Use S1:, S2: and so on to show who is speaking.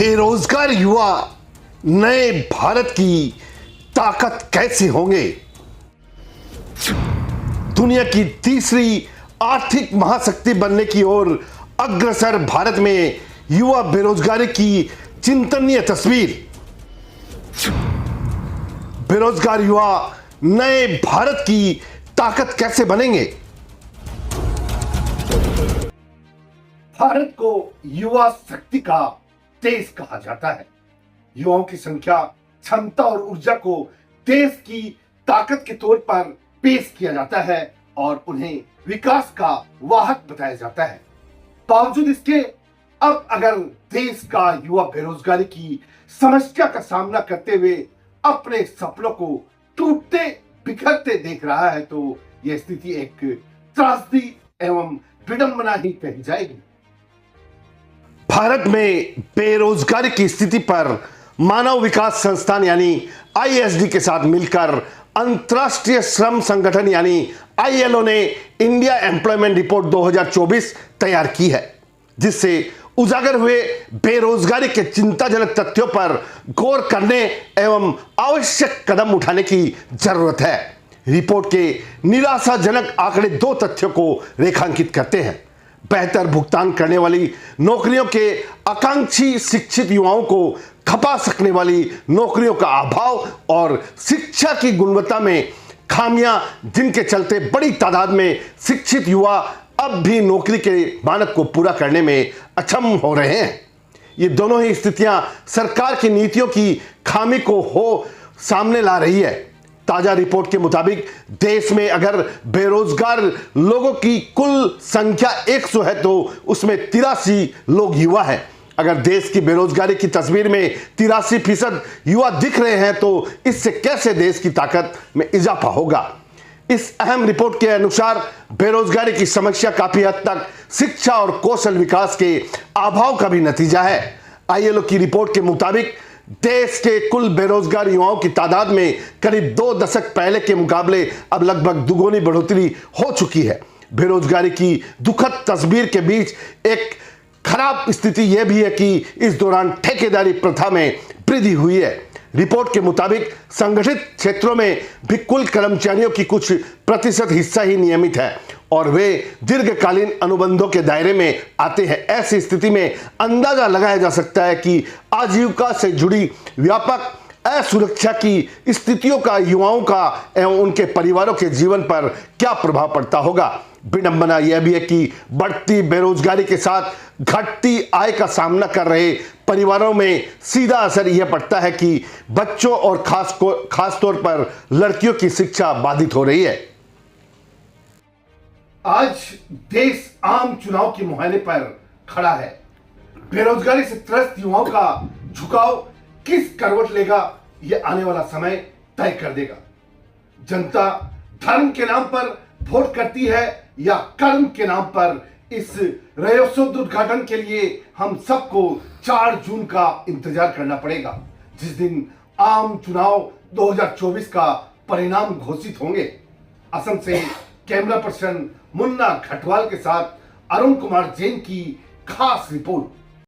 S1: बेरोजगार युवा नए भारत की ताकत कैसे होंगे? दुनिया की तीसरी आर्थिक महाशक्ति बनने की ओर अग्रसर भारत में युवा बेरोजगारी की चिंतनीय तस्वीर। बेरोजगार युवा नए भारत की ताकत कैसे बनेंगे? भारत को युवा शक्ति का देश कहा जाता है। युवाओं की संख्या, क्षमता और ऊर्जा को देश की ताकत के तौर पर पेश किया जाता है और उन्हें विकास का वाहक बताया जाता है। बावजूद इसके अब अगर देश का युवा बेरोजगारी की समस्या का सामना करते हुए अपने सपनों को टूटते बिखरते देख रहा है तो यह स्थिति एक त्रासदी एवं विडंबना ही कही जाएगी। भारत में बेरोजगारी की स्थिति पर मानव विकास संस्थान यानी आईएसडी के साथ मिलकर अंतर्राष्ट्रीय श्रम संगठन यानी आईएलओ ने इंडिया एम्प्लॉयमेंट रिपोर्ट 2024 तैयार की है, जिससे उजागर हुए बेरोजगारी के चिंताजनक तथ्यों पर गौर करने एवं आवश्यक कदम उठाने की जरूरत है। रिपोर्ट के निराशाजनक आंकड़े दो तथ्यों को रेखांकित करते हैं। बेहतर भुगतान करने वाली नौकरियों के आकांक्षी शिक्षित युवाओं को खपा सकने वाली नौकरियों का अभाव और शिक्षा की गुणवत्ता में खामियां, जिनके चलते बड़ी तादाद में शिक्षित युवा अब भी नौकरी के मानक को पूरा करने में अक्षम हो रहे हैं। ये दोनों ही स्थितियां सरकार की नीतियों की खामी को सामने ला रही है। ताजा रिपोर्ट के मुताबिक देश में अगर बेरोजगार लोगों की कुल संख्या 100 है तो उसमें 83 लोग युवा हैं। अगर देश की बेरोजगारी की तस्वीर में 83% युवा दिख रहे हैं तो इससे कैसे देश की ताकत में इजाफा होगा? इस अहम रिपोर्ट के अनुसार बेरोजगारी की समस्या काफी हद तक शिक्षा और कौशल विकास के अभाव का भी नतीजा है। आईएलओ की रिपोर्ट के मुताबिक देश के कुल बेरोजगार युवाओं की तादाद में करीब 2 दशक पहले के मुकाबले अब लगभग दुगुनी बढ़ोतरी हो चुकी है। बेरोजगारी की दुखद तस्वीर के बीच एक खराब स्थिति यह भी है कि इस दौरान ठेकेदारी प्रथा में वृद्धि हुई है। रिपोर्ट के मुताबिक संगठित क्षेत्रों में भी कुल कर्मचारियों की कुछ प्रतिशत हिस्सा ही नियमित है और वे दीर्घकालीन अनुबंधों के दायरे में आते हैं। ऐसी स्थिति में अंदाजा लगाया जा सकता है कि आजीविका से जुड़ी व्यापक असुरक्षा की स्थितियों का युवाओं का एवं उनके परिवारों के जीवन पर क्या प्रभाव पड़ता होगा। विडंबना यह भी है कि बढ़ती बेरोजगारी के साथ घटती आय का सामना कर रहे परिवारों में सीधा असर यह पड़ता है कि बच्चों और खास तौर पर लड़कियों की शिक्षा बाधित हो रही है। आज देश आम चुनाव के मुहाने पर खड़ा है। बेरोजगारी से त्रस्त युवाओं का झुकाव किस करवट लेगा यह आने वाला समय तय कर देगा। जनता धर्म के नाम पर वोट करती है या कर्म के नाम पर? इस रयोत्सव उद्घाटन के लिए हम सबको 4 जून का इंतजार करना पड़ेगा, जिस दिन आम चुनाव 2024 का परिणाम घोषित होंगे। असम से कैमरा पर्सन मुन्ना खटवाल के साथ अरुण कुमार जैन की खास रिपोर्ट।